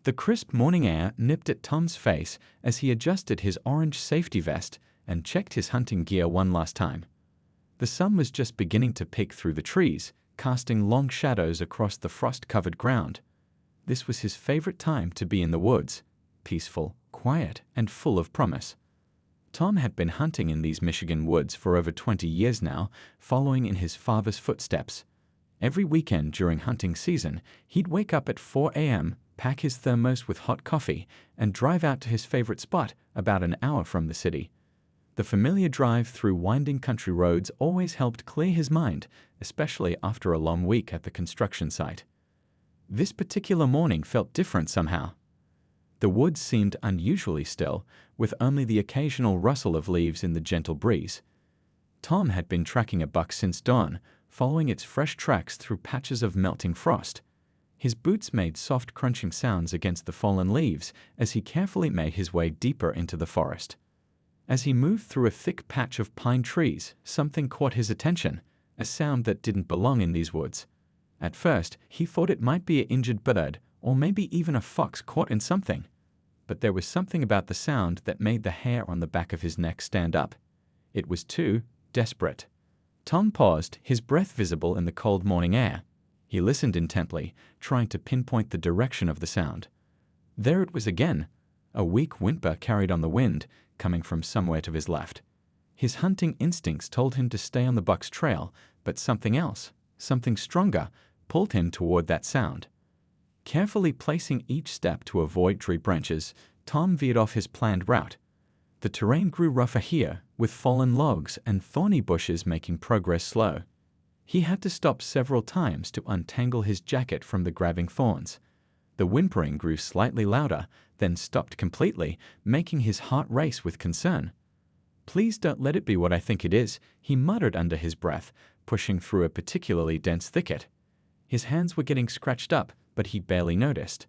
The crisp morning air nipped at Tom's face as he adjusted his orange safety vest and checked his hunting gear one last time. The sun was just beginning to peek through the trees, casting long shadows across the frost-covered ground. This was his favorite time to be in the woods, peaceful, quiet, and full of promise. Tom had been hunting in these Michigan woods for over 20 years now, following in his father's footsteps. Every weekend during hunting season, he'd wake up at 4 a.m., pack his thermos with hot coffee, and drive out to his favorite spot about an hour from the city. The familiar drive through winding country roads always helped clear his mind, especially after a long week at the construction site. This particular morning felt different somehow. The woods seemed unusually still, with only the occasional rustle of leaves in the gentle breeze. Tom had been tracking a buck since dawn, following its fresh tracks through patches of melting frost. His boots made soft crunching sounds against the fallen leaves as he carefully made his way deeper into the forest. As he moved through a thick patch of pine trees, something caught his attention, a sound that didn't belong in these woods. At first, he thought it might be an injured bird, or maybe even a fox caught in something. But there was something about the sound that made the hair on the back of his neck stand up. It was too desperate. Tom paused, his breath visible in the cold morning air. He listened intently, trying to pinpoint the direction of the sound. There it was again, a weak whimper carried on the wind, coming from somewhere to his left. His hunting instincts told him to stay on the buck's trail, but something else, something stronger, pulled him toward that sound. Carefully placing each step to avoid tree branches, Tom veered off his planned route. The terrain grew rougher here, with fallen logs and thorny bushes making progress slow. He had to stop several times to untangle his jacket from the grabbing thorns. The whimpering grew slightly louder, then stopped completely, making his heart race with concern. "Please don't let it be what I think it is," he muttered under his breath, pushing through a particularly dense thicket. His hands were getting scratched up, but he barely noticed.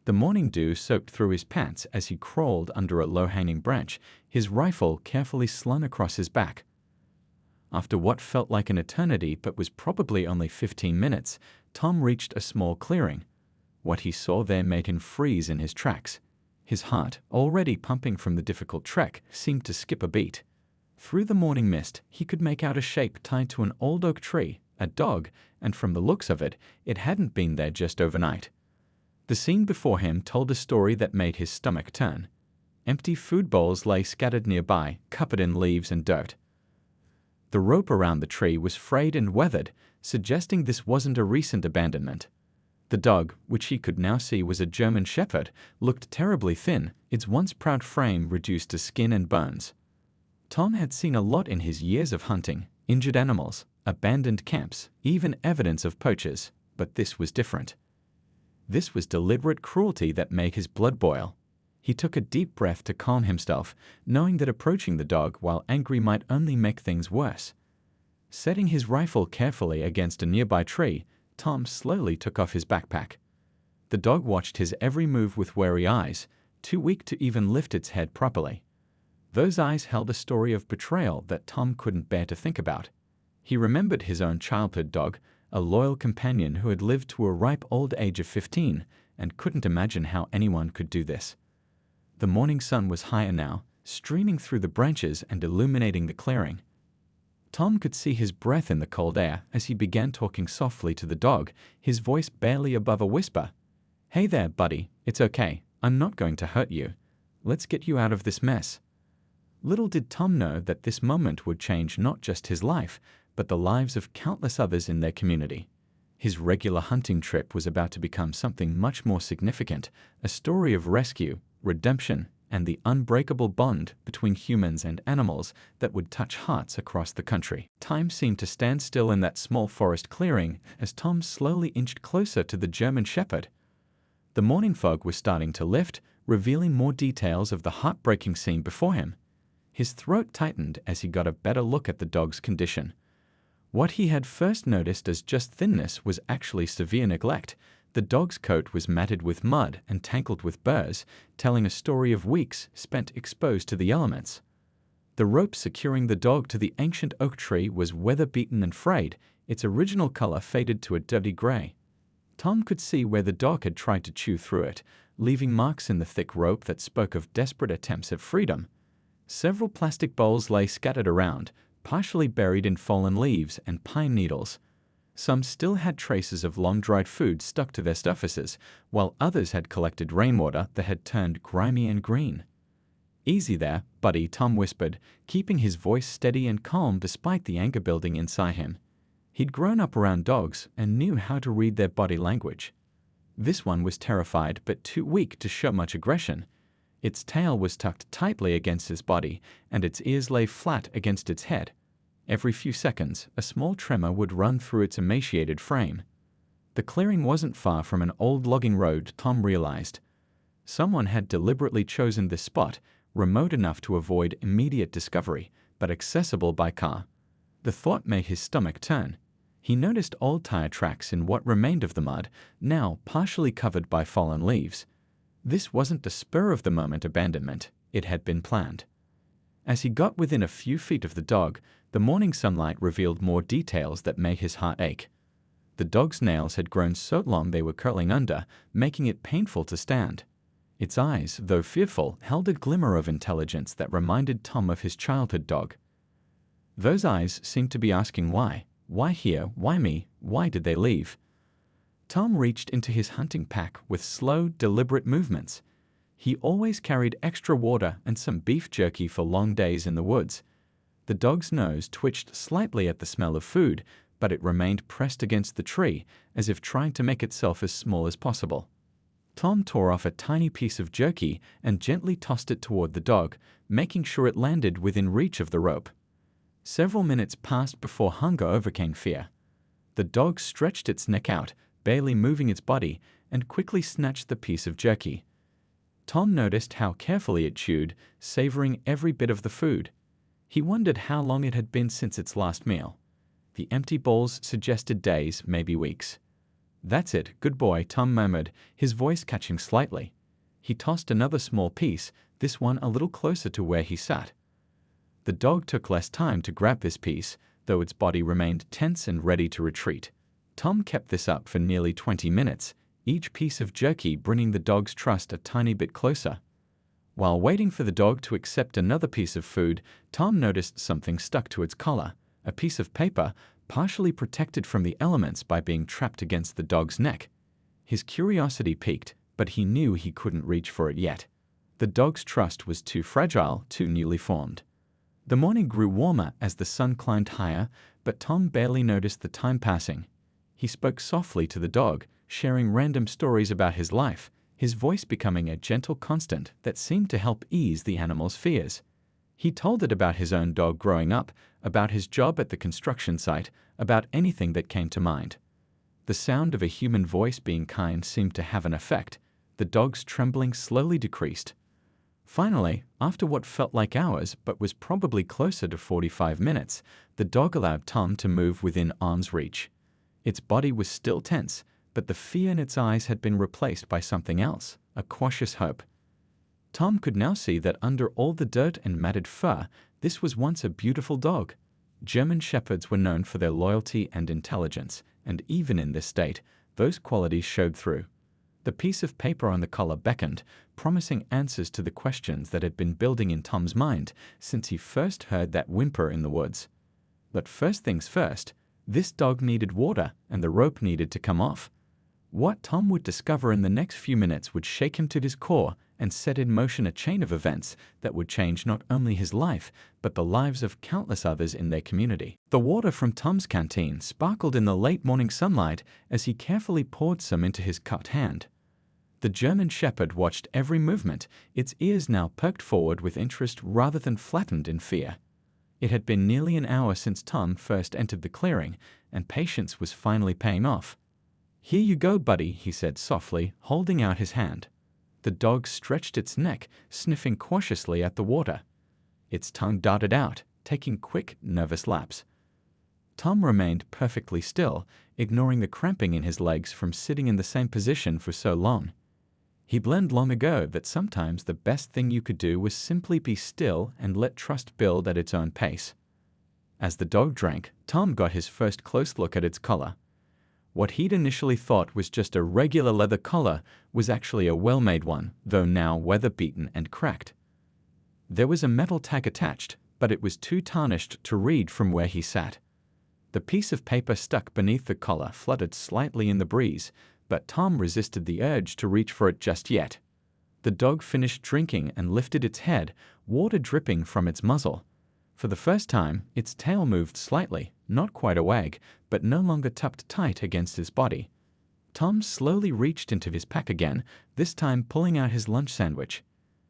The morning dew soaked through his pants as he crawled under a low-hanging branch, his rifle carefully slung across his back. After what felt like an eternity but was probably only 15 minutes, Tom reached a small clearing. What he saw there made him freeze in his tracks. His heart, already pumping from the difficult trek, seemed to skip a beat. Through the morning mist, he could make out a shape tied to an old oak tree, a dog, and from the looks of it, it hadn't been there just overnight. The scene before him told a story that made his stomach turn. Empty food bowls lay scattered nearby, covered in leaves and dirt. The rope around the tree was frayed and weathered, suggesting this wasn't a recent abandonment. The dog, which he could now see was a German shepherd, looked terribly thin, its once proud frame reduced to skin and bones. Tom had seen a lot in his years of hunting: injured animals, abandoned camps, even evidence of poachers, but this was different. This was deliberate cruelty that made his blood boil. He took a deep breath to calm himself, knowing that approaching the dog while angry might only make things worse. Setting his rifle carefully against a nearby tree, Tom slowly took off his backpack. The dog watched his every move with wary eyes, too weak to even lift its head properly. Those eyes held a story of betrayal that Tom couldn't bear to think about. He remembered his own childhood dog, a loyal companion who had lived to a ripe old age of 15, and couldn't imagine how anyone could do this. The morning sun was higher now, streaming through the branches and illuminating the clearing. Tom could see his breath in the cold air as he began talking softly to the dog, his voice barely above a whisper. "Hey there, buddy, it's okay. I'm not going to hurt you. Let's get you out of this mess." Little did Tom know that this moment would change not just his life, but the lives of countless others in their community. His regular hunting trip was about to become something much more significant, a story of rescue, redemption, and the unbreakable bond between humans and animals that would touch hearts across the country. Time seemed to stand still in that small forest clearing as Tom slowly inched closer to the German shepherd. The morning fog was starting to lift, revealing more details of the heartbreaking scene before him. His throat tightened as he got a better look at the dog's condition. What he had first noticed as just thinness was actually severe neglect. The dog's coat was matted with mud and tangled with burrs, telling a story of weeks spent exposed to the elements. The rope securing the dog to the ancient oak tree was weather-beaten and frayed, its original color faded to a dirty gray. Tom could see where the dog had tried to chew through it, leaving marks in the thick rope that spoke of desperate attempts at freedom. Several plastic bowls lay scattered around, partially buried in fallen leaves and pine needles. Some still had traces of long-dried food stuck to their surfaces, while others had collected rainwater that had turned grimy and green. "Easy there, buddy," Tom whispered, keeping his voice steady and calm despite the anger building inside him. He'd grown up around dogs and knew how to read their body language. This one was terrified but too weak to show much aggression. Its tail was tucked tightly against his body, and its ears lay flat against its head. Every few seconds, a small tremor would run through its emaciated frame. The clearing wasn't far from an old logging road, Tom realized. Someone had deliberately chosen this spot, remote enough to avoid immediate discovery, but accessible by car. The thought made his stomach turn. He noticed old tire tracks in what remained of the mud, now partially covered by fallen leaves. This wasn't a spur-of-the-moment abandonment. It had been planned. As he got within a few feet of the dog, the morning sunlight revealed more details that made his heart ache. The dog's nails had grown so long they were curling under, making it painful to stand. Its eyes, though fearful, held a glimmer of intelligence that reminded Tom of his childhood dog. Those eyes seemed to be asking why. Why here? Why me? Why did they leave? Tom reached into his hunting pack with slow, deliberate movements. He always carried extra water and some beef jerky for long days in the woods. The dog's nose twitched slightly at the smell of food, but it remained pressed against the tree, as if trying to make itself as small as possible. Tom tore off a tiny piece of jerky and gently tossed it toward the dog, making sure it landed within reach of the rope. Several minutes passed before hunger overcame fear. The dog stretched its neck out, barely moving its body, and quickly snatched the piece of jerky. Tom noticed how carefully it chewed, savoring every bit of the food. He wondered how long it had been since its last meal. The empty bowls suggested days, maybe weeks. "That's it, good boy," Tom murmured, his voice catching slightly. He tossed another small piece, this one a little closer to where he sat. The dog took less time to grab this piece, though its body remained tense and ready to retreat. Tom kept this up for nearly 20 minutes, each piece of jerky bringing the dog's trust a tiny bit closer. While waiting for the dog to accept another piece of food, Tom noticed something stuck to its collar, a piece of paper partially protected from the elements by being trapped against the dog's neck. His curiosity piqued, but he knew he couldn't reach for it yet. The dog's trust was too fragile, too newly formed. The morning grew warmer as the sun climbed higher, but Tom barely noticed the time passing. He spoke softly to the dog, sharing random stories about his life, his voice becoming a gentle constant that seemed to help ease the animal's fears. He told it about his own dog growing up, about his job at the construction site, about anything that came to mind. The sound of a human voice being kind seemed to have an effect. The dog's trembling slowly decreased. Finally, after what felt like hours but was probably closer to 45 minutes, the dog allowed Tom to move within arm's reach. Its body was still tense, but the fear in its eyes had been replaced by something else, a cautious hope. Tom could now see that under all the dirt and matted fur, this was once a beautiful dog. German Shepherds were known for their loyalty and intelligence, and even in this state, those qualities showed through. The piece of paper on the collar beckoned, promising answers to the questions that had been building in Tom's mind since he first heard that whimper in the woods. But first things first, this dog needed water, and the rope needed to come off. What Tom would discover in the next few minutes would shake him to his core and set in motion a chain of events that would change not only his life, but the lives of countless others in their community. The water from Tom's canteen sparkled in the late morning sunlight as he carefully poured some into his cut hand. The German Shepherd watched every movement, its ears now perked forward with interest rather than flattened in fear. It had been nearly an hour since Tom first entered the clearing, and patience was finally paying off. "Here you go, buddy," he said softly, holding out his hand. The dog stretched its neck, sniffing cautiously at the water. Its tongue darted out, taking quick, nervous laps. Tom remained perfectly still, ignoring the cramping in his legs from sitting in the same position for so long. He'd learned long ago that sometimes the best thing you could do was simply be still and let trust build at its own pace. As the dog drank, Tom got his first close look at its collar. What he'd initially thought was just a regular leather collar was actually a well-made one, though now weather-beaten and cracked. There was a metal tag attached, but it was too tarnished to read from where he sat. The piece of paper stuck beneath the collar fluttered slightly in the breeze, but Tom resisted the urge to reach for it just yet. The dog finished drinking and lifted its head, water dripping from its muzzle. For the first time, its tail moved slightly, not quite a wag, but no longer tucked tight against his body. Tom slowly reached into his pack again, this time pulling out his lunch sandwich.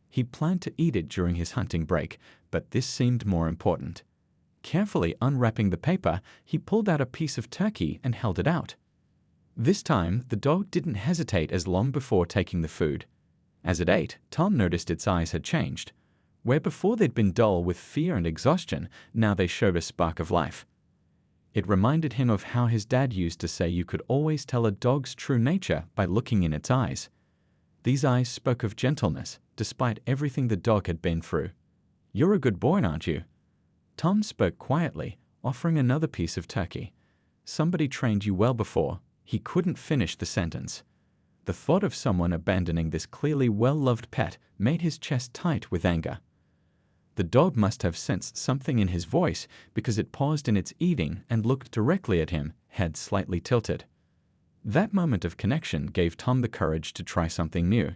He planned to eat it during his hunting break, but this seemed more important. Carefully unwrapping the paper, he pulled out a piece of turkey and held it out. This time, the dog didn't hesitate as long before taking the food. As it ate, Tom noticed its eyes had changed. Where before they'd been dull with fear and exhaustion, now they showed a spark of life. It reminded him of how his dad used to say you could always tell a dog's true nature by looking in its eyes. These eyes spoke of gentleness, despite everything the dog had been through. "You're a good boy, aren't you?" Tom spoke quietly, offering another piece of turkey. "Somebody trained you well before." He couldn't finish the sentence. The thought of someone abandoning this clearly well-loved pet made his chest tight with anger. The dog must have sensed something in his voice because it paused in its eating and looked directly at him, head slightly tilted. That moment of connection gave Tom the courage to try something new.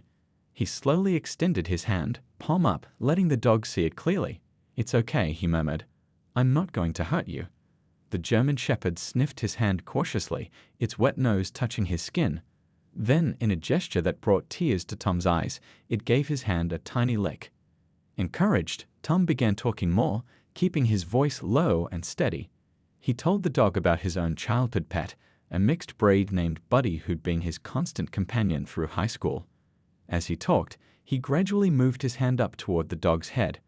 He slowly extended his hand, palm up, letting the dog see it clearly. "It's okay," he murmured. "I'm not going to hurt you." The German Shepherd sniffed his hand cautiously, its wet nose touching his skin. Then, in a gesture that brought tears to Tom's eyes, it gave his hand a tiny lick. Encouraged, Tom began talking more, keeping his voice low and steady. He told the dog about his own childhood pet, a mixed breed named Buddy who'd been his constant companion through high school. As he talked, he gradually moved his hand up toward the dog's head.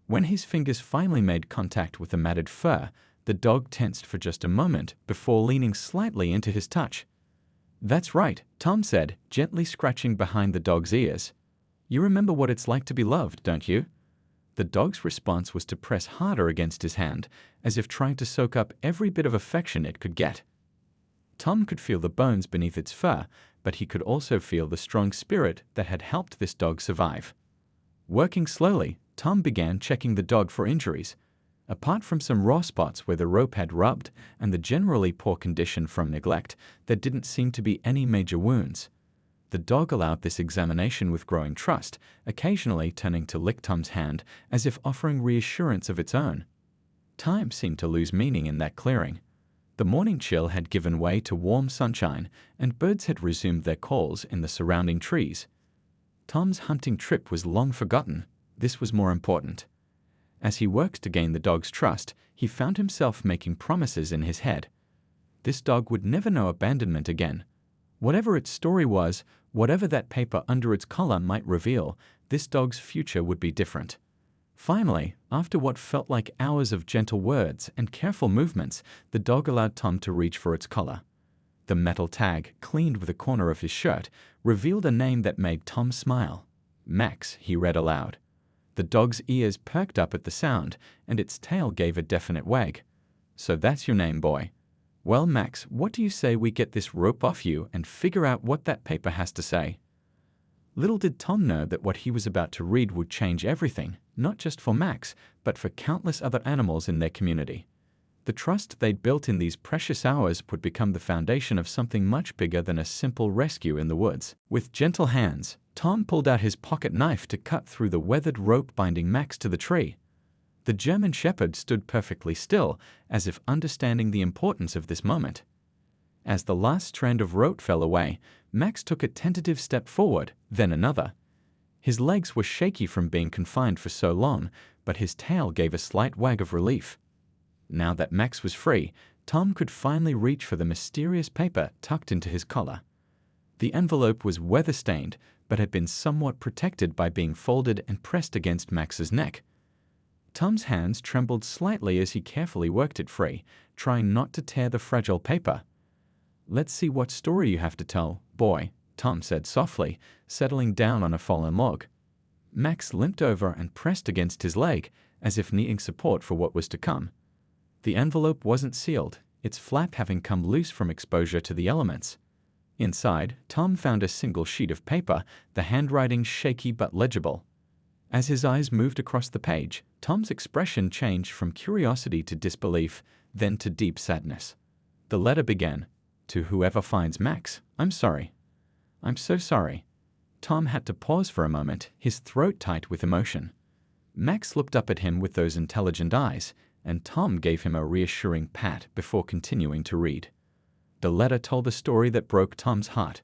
When his fingers finally made contact with the matted fur, the dog tensed for just a moment before leaning slightly into his touch. "That's right," Tom said, gently scratching behind the dog's ears. "You remember what it's like to be loved, don't you?" The dog's response was to press harder against his hand, as if trying to soak up every bit of affection it could get. Tom could feel the bones beneath its fur, but he could also feel the strong spirit that had helped this dog survive. Working slowly, Tom began checking the dog for injuries. Apart from some raw spots where the rope had rubbed and the generally poor condition from neglect, there didn't seem to be any major wounds. The dog allowed this examination with growing trust, occasionally turning to lick Tom's hand as if offering reassurance of its own. Time seemed to lose meaning in that clearing. The morning chill had given way to warm sunshine, and birds had resumed their calls in the surrounding trees. Tom's hunting trip was long forgotten. This was more important. As he worked to gain the dog's trust, he found himself making promises in his head. This dog would never know abandonment again. Whatever its story was, whatever that paper under its collar might reveal, this dog's future would be different. Finally, after what felt like hours of gentle words and careful movements, the dog allowed Tom to reach for its collar. The metal tag, cleaned with a corner of his shirt, revealed a name that made Tom smile. "Max," he read aloud. The dog's ears perked up at the sound, and its tail gave a definite wag. "So that's your name, boy. Well, Max, what do you say we get this rope off you and figure out what that paper has to say?" Little did Tom know that what he was about to read would change everything, not just for Max, but for countless other animals in their community. The trust they'd built in these precious hours would become the foundation of something much bigger than a simple rescue in the woods. With gentle hands, Tom pulled out his pocket knife to cut through the weathered rope binding Max to the tree. The German Shepherd stood perfectly still, as if understanding the importance of this moment. As the last strand of rope fell away, Max took a tentative step forward, then another. His legs were shaky from being confined for so long, but his tail gave a slight wag of relief. Now that Max was free, Tom could finally reach for the mysterious paper tucked into his collar. The envelope was weather-stained, but had been somewhat protected by being folded and pressed against Max's neck. Tom's hands trembled slightly as he carefully worked it free, trying not to tear the fragile paper. "Let's see what story you have to tell, boy," Tom said softly, settling down on a fallen log. Max limped over and pressed against his leg, as if needing support for what was to come. The envelope wasn't sealed. its flap having come loose from exposure to the elements. Inside, Tom found a single sheet of paper, the handwriting shaky but legible. As his eyes moved across the page, Tom's expression changed from curiosity to disbelief, then to deep sadness. The letter began, "To whoever finds Max, I'm sorry. I'm so sorry." Tom had to pause for a moment, his throat tight with emotion. Max looked up at him with those intelligent eyes, and Tom gave him a reassuring pat before continuing to read. The letter told a story that broke Tom's heart.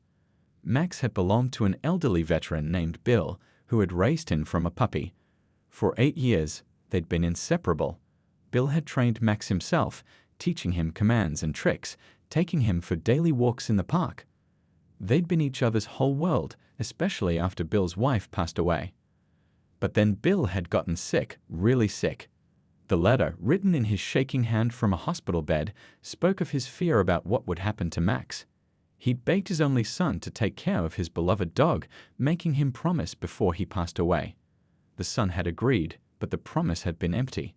Max had belonged to an elderly veteran named Bill, who had raised him from a puppy. For 8 years, they'd been inseparable. Bill had trained Max himself, teaching him commands and tricks, taking him for daily walks in the park. They'd been each other's whole world, especially after Bill's wife passed away. But then Bill had gotten sick, really sick. The letter, written in his shaking hand from a hospital bed, spoke of his fear about what would happen to Max. He'd begged his only son to take care of his beloved dog, making him promise before he passed away. The son had agreed, but the promise had been empty.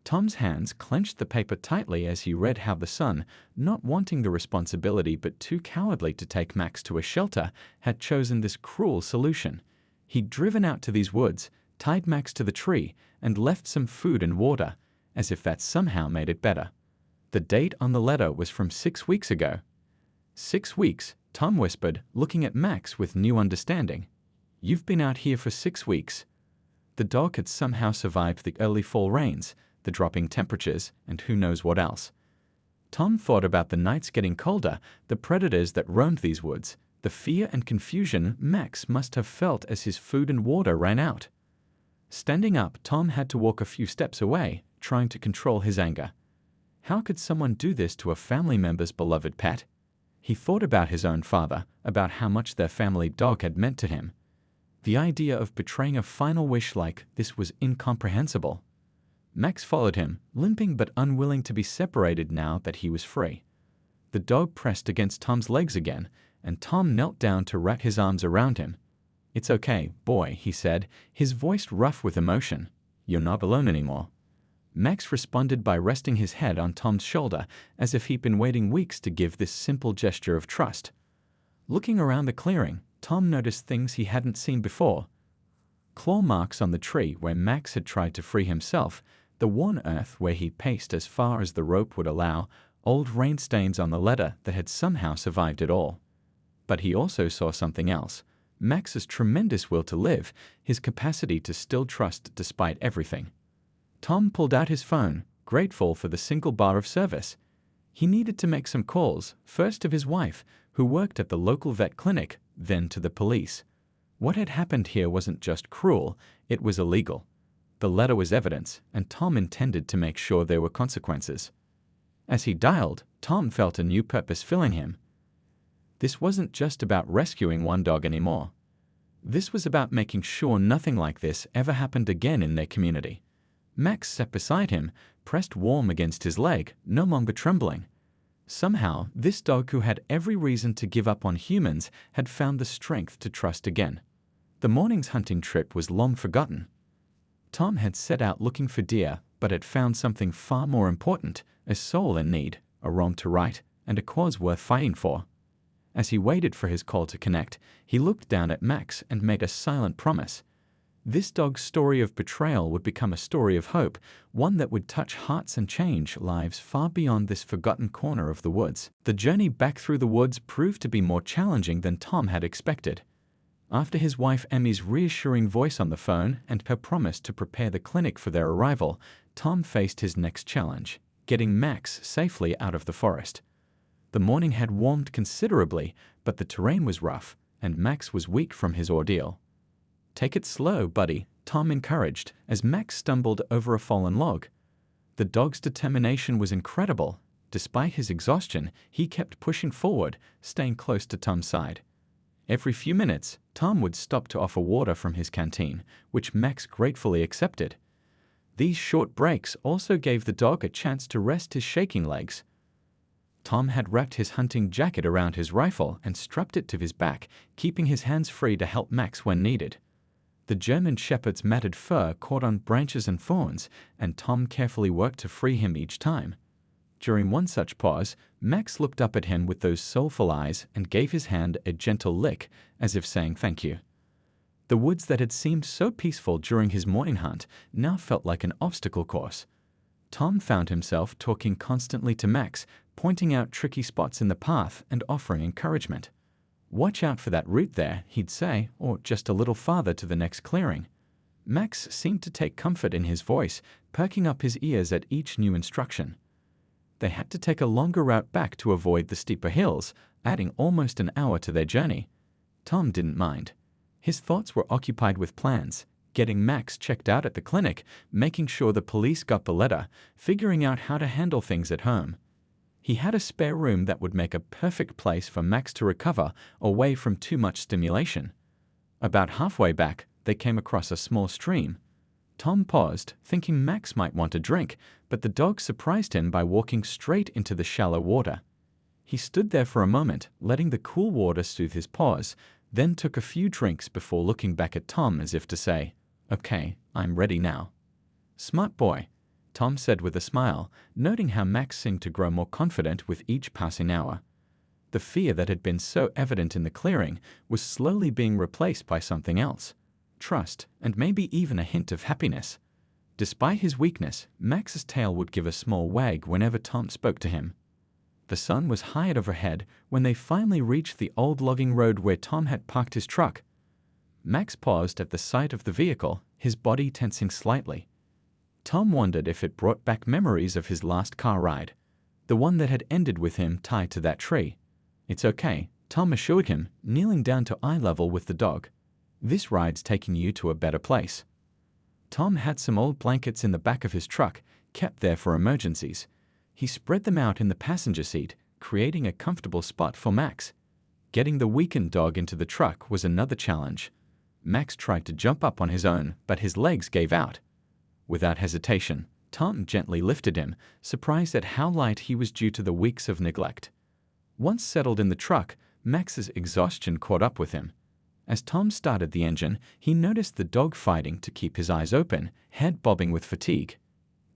Tom's hands clenched the paper tightly as he read how the son, not wanting the responsibility but too cowardly to take Max to a shelter, had chosen this cruel solution. He'd driven out to these woods, tied Max to the tree, and left some food and water, as if that somehow made it better. The date on the letter was from 6 weeks ago. 6 weeks, Tom whispered, looking at Max with new understanding. "You've been out here for 6 weeks." The dog had somehow survived the early fall rains, the dropping temperatures, and who knows what else. Tom thought about the nights getting colder, the predators that roamed these woods, the fear and confusion Max must have felt as his food and water ran out. Standing up, Tom had to walk a few steps away, trying to control his anger. How could someone do this to a family member's beloved pet? He thought about his own father, about how much their family dog had meant to him. The idea of betraying a final wish like this was incomprehensible. Max followed him, limping but unwilling to be separated now that he was free. The dog pressed against Tom's legs again, and Tom knelt down to wrap his arms around him. "It's okay, boy," he said, his voice rough with emotion. "You're not alone anymore." Max responded by resting his head on Tom's shoulder, as if he'd been waiting weeks to give this simple gesture of trust. Looking around the clearing, Tom noticed things he hadn't seen before. Claw marks on the tree where Max had tried to free himself, the worn earth where he paced as far as the rope would allow, old rain stains on the letter that had somehow survived it all. But he also saw something else. Max's tremendous will to live, his capacity to still trust despite everything. Tom pulled out his phone, grateful for the single bar of service. He needed to make some calls, first to his wife, who worked at the local vet clinic, then to the police. What had happened here wasn't just cruel, it was illegal. The letter was evidence, and Tom intended to make sure there were consequences. As he dialed, Tom felt a new purpose filling him. This wasn't just about rescuing one dog anymore. This was about making sure nothing like this ever happened again in their community. Max sat beside him, pressed warm against his leg, no longer trembling. Somehow, this dog who had every reason to give up on humans had found the strength to trust again. The morning's hunting trip was long forgotten. Tom had set out looking for deer, but had found something far more important, a soul in need, a wrong to right, and a cause worth fighting for. As he waited for his call to connect, he looked down at Max and made a silent promise. This dog's story of betrayal would become a story of hope, one that would touch hearts and change lives far beyond this forgotten corner of the woods. The journey back through the woods proved to be more challenging than Tom had expected. After his wife Emmy's reassuring voice on the phone and her promise to prepare the clinic for their arrival, Tom faced his next challenge, getting Max safely out of the forest. The morning had warmed considerably, but the terrain was rough, and Max was weak from his ordeal. "Take it slow, buddy," Tom encouraged as Max stumbled over a fallen log. The dog's determination was incredible. Despite his exhaustion, he kept pushing forward, staying close to Tom's side. Every few minutes, Tom would stop to offer water from his canteen, which Max gratefully accepted. These short breaks also gave the dog a chance to rest his shaking legs. Tom had wrapped his hunting jacket around his rifle and strapped it to his back, keeping his hands free to help Max when needed. The German shepherd's matted fur caught on branches and thorns, and Tom carefully worked to free him each time. During one such pause, Max looked up at him with those soulful eyes and gave his hand a gentle lick, as if saying thank you. The woods that had seemed so peaceful during his morning hunt now felt like an obstacle course. Tom found himself talking constantly to Max, pointing out tricky spots in the path and offering encouragement. "Watch out for that root there," he'd say, or just a little farther to the next clearing. Max seemed to take comfort in his voice, perking up his ears at each new instruction. They had to take a longer route back to avoid the steeper hills, adding almost an hour to their journey. Tom didn't mind. His thoughts were occupied with plans, getting Max checked out at the clinic, making sure the police got the letter, figuring out how to handle things at home. He had a spare room that would make a perfect place for Max to recover away from too much stimulation. About halfway back, they came across a small stream. Tom paused, thinking Max might want a drink, but the dog surprised him by walking straight into the shallow water. He stood there for a moment, letting the cool water soothe his paws, then took a few drinks before looking back at Tom as if to say, "Okay, I'm ready now." "Smart boy," Tom said with a smile, noting how Max seemed to grow more confident with each passing hour. The fear that had been so evident in the clearing was slowly being replaced by something else. Trust, and maybe even a hint of happiness. Despite his weakness, Max's tail would give a small wag whenever Tom spoke to him. The sun was high overhead when they finally reached the old logging road where Tom had parked his truck. Max paused at the sight of the vehicle, his body tensing slightly. Tom wondered if it brought back memories of his last car ride, the one that had ended with him tied to that tree. "It's okay," Tom assured him, kneeling down to eye level with the dog. "This ride's taking you to a better place." Tom had some old blankets in the back of his truck, kept there for emergencies. He spread them out in the passenger seat, creating a comfortable spot for Max. Getting the weakened dog into the truck was another challenge. Max tried to jump up on his own, but his legs gave out. Without hesitation, Tom gently lifted him, surprised at how light he was due to the weeks of neglect. Once settled in the truck, Max's exhaustion caught up with him. As Tom started the engine, he noticed the dog fighting to keep his eyes open, head bobbing with fatigue.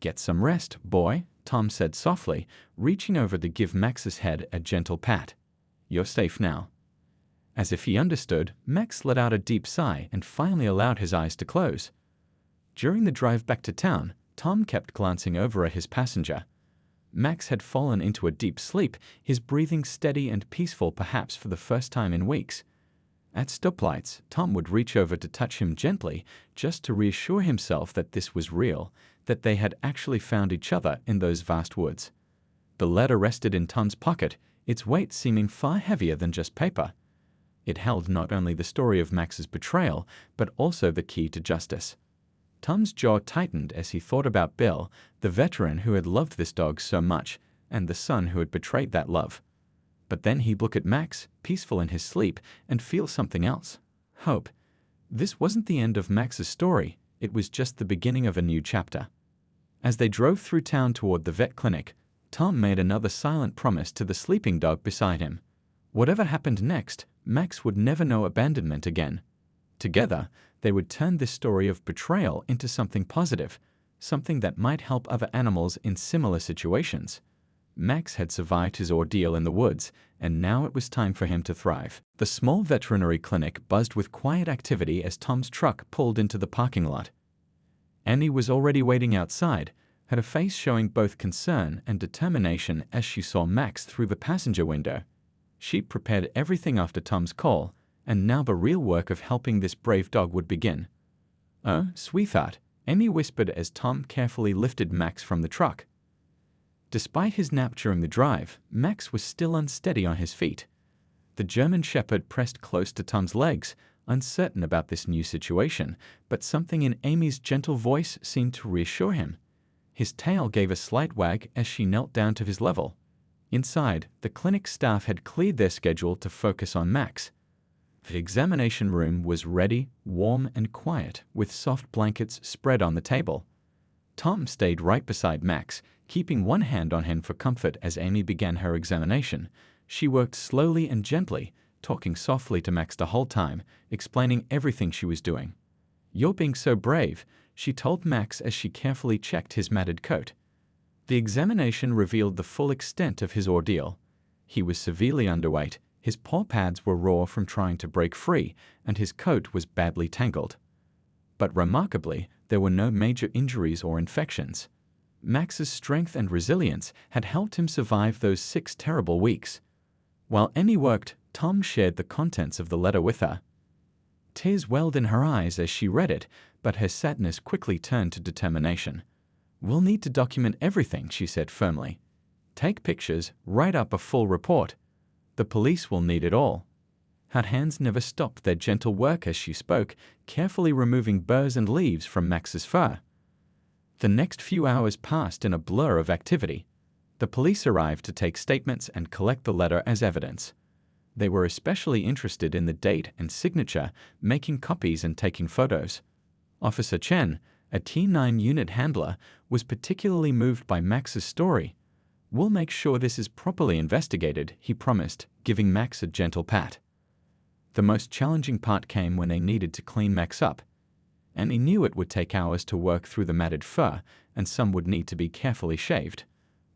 "Get some rest, boy," Tom said softly, reaching over to give Max's head a gentle pat. "You're safe now." As if he understood, Max let out a deep sigh and finally allowed his eyes to close. During the drive back to town, Tom kept glancing over at his passenger. Max had fallen into a deep sleep, his breathing steady and peaceful perhaps for the first time in weeks. At stoplights, Tom would reach over to touch him gently, just to reassure himself that this was real, that they had actually found each other in those vast woods. The letter rested in Tom's pocket, its weight seeming far heavier than just paper. It held not only the story of Max's betrayal, but also the key to justice. Tom's jaw tightened as he thought about Bill, the veteran who had loved this dog so much, and the son who had betrayed that love. But then he'd look at Max, peaceful in his sleep, and feel something else. Hope. This wasn't the end of Max's story, it was just the beginning of a new chapter. As they drove through town toward the vet clinic, Tom made another silent promise to the sleeping dog beside him. Whatever happened next, Max would never know abandonment again. Together, they would turn this story of betrayal into something positive, something that might help other animals in similar situations. Max had survived his ordeal in the woods, and now it was time for him to thrive. The small veterinary clinic buzzed with quiet activity as Tom's truck pulled into the parking lot. Annie was already waiting outside, her face showing both concern and determination as she saw Max through the passenger window. She'd prepared everything after Tom's call, and now the real work of helping this brave dog would begin. "Oh, sweetheart," Amy whispered as Tom carefully lifted Max from the truck. Despite his nap during the drive, Max was still unsteady on his feet. The German Shepherd pressed close to Tom's legs, uncertain about this new situation, but something in Amy's gentle voice seemed to reassure him. His tail gave a slight wag as she knelt down to his level. Inside, the clinic staff had cleared their schedule to focus on Max. The examination room was ready, warm, and quiet, with soft blankets spread on the table. Tom stayed right beside Max, keeping one hand on him for comfort as Amy began her examination. She worked slowly and gently, talking softly to Max the whole time, explaining everything she was doing. "You're being so brave," she told Max as she carefully checked his matted coat. The examination revealed the full extent of his ordeal. He was severely underweight, his paw pads were raw from trying to break free, and his coat was badly tangled. But remarkably, there were no major injuries or infections. Max's strength and resilience had helped him survive those 6 terrible weeks. While Emmy worked, Tom shared the contents of the letter with her. Tears welled in her eyes as she read it, but her sadness quickly turned to determination. "We'll need to document everything," she said firmly. "Take pictures, write up a full report. The police will need it all." Her hands never stopped their gentle work as she spoke, carefully removing burrs and leaves from Max's fur. The next few hours passed in a blur of activity. The police arrived to take statements and collect the letter as evidence. They were especially interested in the date and signature, making copies and taking photos. Officer Chen, a T9 unit handler, was particularly moved by Max's story. "We'll make sure this is properly investigated," he promised, giving Max a gentle pat. The most challenging part came when they needed to clean Max up. Emmy knew it would take hours to work through the matted fur, and some would need to be carefully shaved.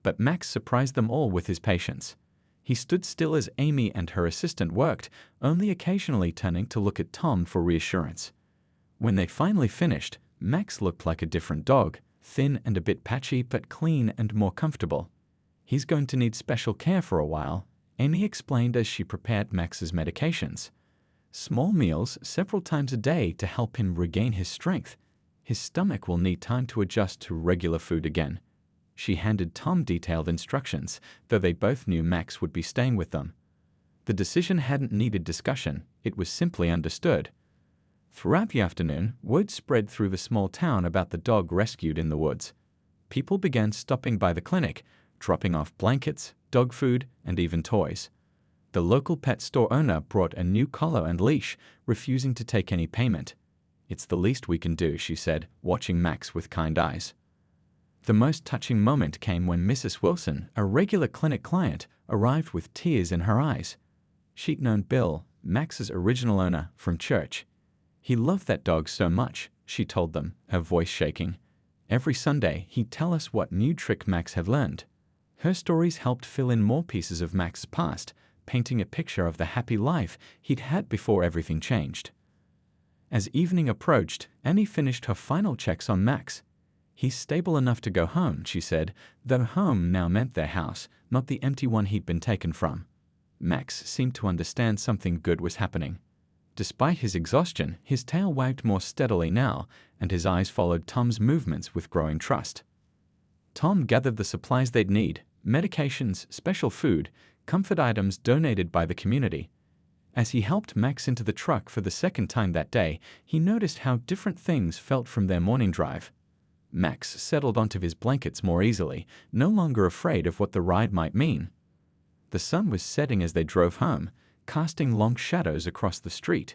But Max surprised them all with his patience. He stood still as Amy and her assistant worked, only occasionally turning to look at Tom for reassurance. When they finally finished, Max looked like a different dog, thin and a bit patchy but clean and more comfortable. "He's going to need special care for a while," Amy explained as she prepared Max's medications. "Small meals several times a day to help him regain his strength. His stomach will need time to adjust to regular food again." She handed Tom detailed instructions, though they both knew Max would be staying with them. The decision hadn't needed discussion, it was simply understood. Throughout the afternoon, word spread through the small town about the dog rescued in the woods. People began stopping by the clinic, dropping off blankets, dog food, and even toys. The local pet store owner brought a new collar and leash, refusing to take any payment. "It's the least we can do," she said, watching Max with kind eyes. The most touching moment came when Mrs. Wilson, a regular clinic client, arrived with tears in her eyes. She'd known Bill, Max's original owner, from church. "He loved that dog so much," she told them, her voice shaking. "Every Sunday, he'd tell us what new trick Max had learned." Her stories helped fill in more pieces of Max's past, painting a picture of the happy life he'd had before everything changed. As evening approached, Annie finished her final checks on Max. "He's stable enough to go home," she said, though home now meant their house, not the empty one he'd been taken from. Max seemed to understand something good was happening. Despite his exhaustion, his tail wagged more steadily now, and his eyes followed Tom's movements with growing trust. Tom gathered the supplies they'd need: medications, special food, comfort items donated by the community. As he helped Max into the truck for the second time that day, he noticed how different things felt from their morning drive. Max settled onto his blankets more easily, no longer afraid of what the ride might mean. The sun was setting as they drove home, casting long shadows across the street.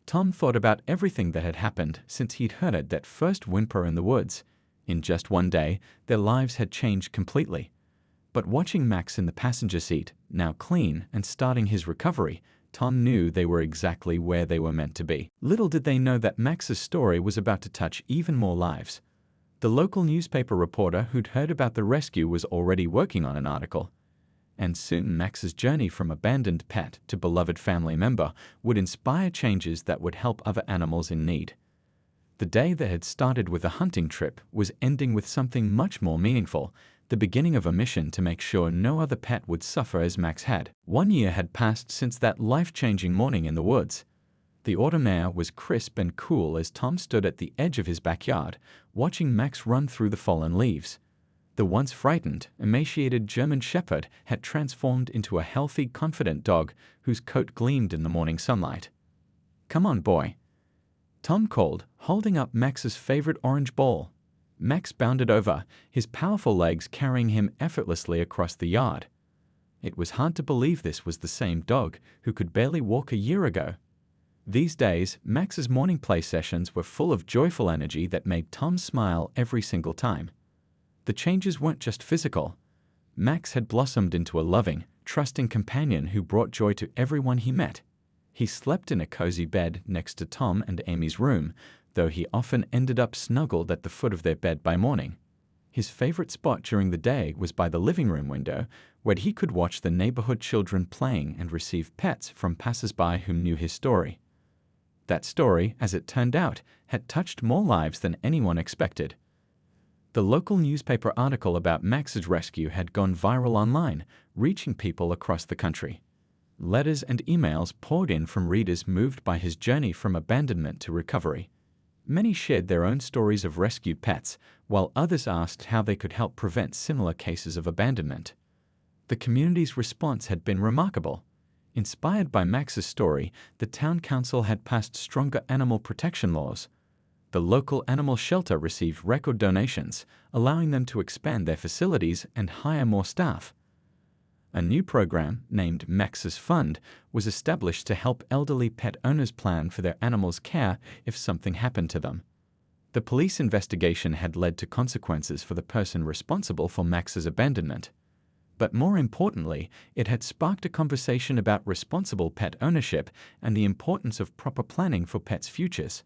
Tom thought about everything that had happened since he'd heard that first whimper in the woods. In just one day, their lives had changed completely. But watching Max in the passenger seat, now clean and starting his recovery, Tom knew they were exactly where they were meant to be. Little did they know that Max's story was about to touch even more lives. The local newspaper reporter who'd heard about the rescue was already working on an article. And soon Max's journey from abandoned pet to beloved family member would inspire changes that would help other animals in need. The day that had started with a hunting trip was ending with something much more meaningful: the beginning of a mission to make sure no other pet would suffer as Max had. 1 year had passed since that life-changing morning in the woods. The autumn air was crisp and cool as Tom stood at the edge of his backyard, watching Max run through the fallen leaves. The once frightened, emaciated German Shepherd had transformed into a healthy, confident dog whose coat gleamed in the morning sunlight. "Come on, boy," Tom called, holding up Max's favorite orange ball. Max bounded over, his powerful legs carrying him effortlessly across the yard. It was hard to believe this was the same dog who could barely walk a year ago. These days, Max's morning play sessions were full of joyful energy that made Tom smile every single time. The changes weren't just physical. Max had blossomed into a loving, trusting companion who brought joy to everyone he met. He slept in a cozy bed next to Tom and Amy's room, though he often ended up snuggled at the foot of their bed by morning. His favorite spot during the day was by the living room window, where he could watch the neighborhood children playing and receive pets from passers-by who knew his story. That story, as it turned out, had touched more lives than anyone expected. The local newspaper article about Max's rescue had gone viral online, reaching people across the country. Letters and emails poured in from readers moved by his journey from abandonment to recovery. Many shared their own stories of rescued pets, while others asked how they could help prevent similar cases of abandonment. The community's response had been remarkable. Inspired by Max's story, the town council had passed stronger animal protection laws. The local animal shelter received record donations, allowing them to expand their facilities and hire more staff. A new program, named Max's Fund, was established to help elderly pet owners plan for their animals' care if something happened to them. The police investigation had led to consequences for the person responsible for Max's abandonment. But more importantly, it had sparked a conversation about responsible pet ownership and the importance of proper planning for pets' futures.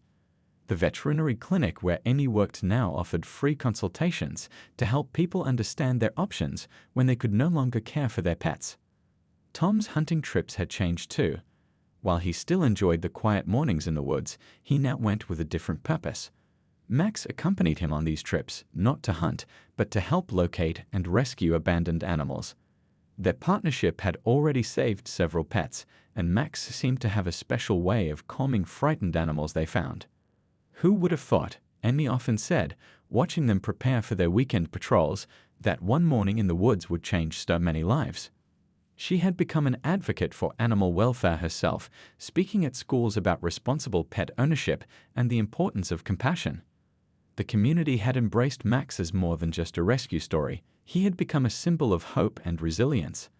The veterinary clinic where Amy worked now offered free consultations to help people understand their options when they could no longer care for their pets. Tom's hunting trips had changed too. While he still enjoyed the quiet mornings in the woods, he now went with a different purpose. Max accompanied him on these trips, not to hunt, but to help locate and rescue abandoned animals. Their partnership had already saved several pets, and Max seemed to have a special way of calming frightened animals they found. Who would have thought, Amy often said, watching them prepare for their weekend patrols, that one morning in the woods would change so many lives. She had become an advocate for animal welfare herself, speaking at schools about responsible pet ownership and the importance of compassion. The community had embraced Max as more than just a rescue story. He had become a symbol of hope and resilience.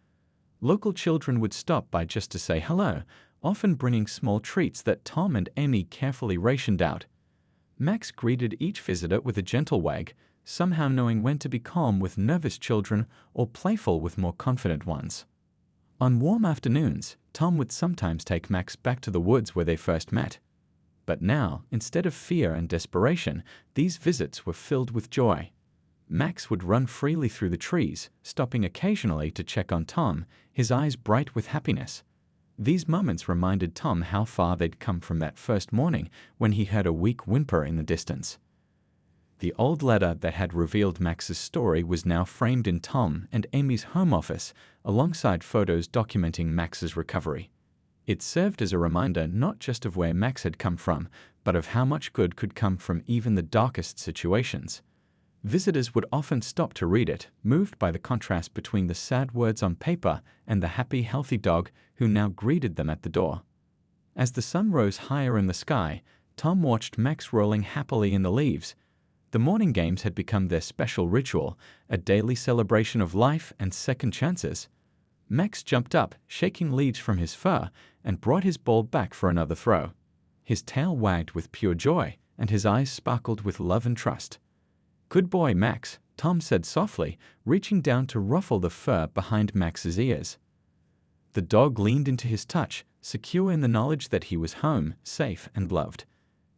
Local children would stop by just to say hello, often bringing small treats that Tom and Amy carefully rationed out. Max greeted each visitor with a gentle wag, somehow knowing when to be calm with nervous children or playful with more confident ones. On warm afternoons, Tom would sometimes take Max back to the woods where they first met. But now, instead of fear and desperation, these visits were filled with joy. Max would run freely through the trees, stopping occasionally to check on Tom, his eyes bright with happiness. These moments reminded Tom how far they'd come from that first morning when he heard a weak whimper in the distance. The old letter that had revealed Max's story was now framed in Tom and Amy's home office, alongside photos documenting Max's recovery. It served as a reminder not just of where Max had come from, but of how much good could come from even the darkest situations. Visitors would often stop to read it, moved by the contrast between the sad words on paper and the happy, healthy dog who now greeted them at the door. As the sun rose higher in the sky, Tom watched Max rolling happily in the leaves. The morning games had become their special ritual, a daily celebration of life and second chances. Max jumped up, shaking leaves from his fur, and brought his ball back for another throw. His tail wagged with pure joy, and his eyes sparkled with love and trust. "Good boy, Max," Tom said softly, reaching down to ruffle the fur behind Max's ears. The dog leaned into his touch, secure in the knowledge that he was home, safe and loved.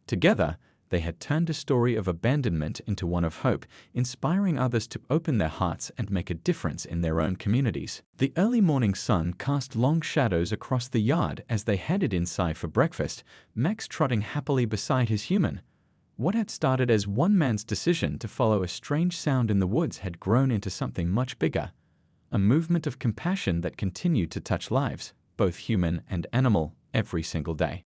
Together, they had turned a story of abandonment into one of hope, inspiring others to open their hearts and make a difference in their own communities. The early morning sun cast long shadows across the yard as they headed inside for breakfast, Max trotting happily beside his human. What had started as one man's decision to follow a strange sound in the woods had grown into something much bigger, a movement of compassion that continued to touch lives, both human and animal, every single day.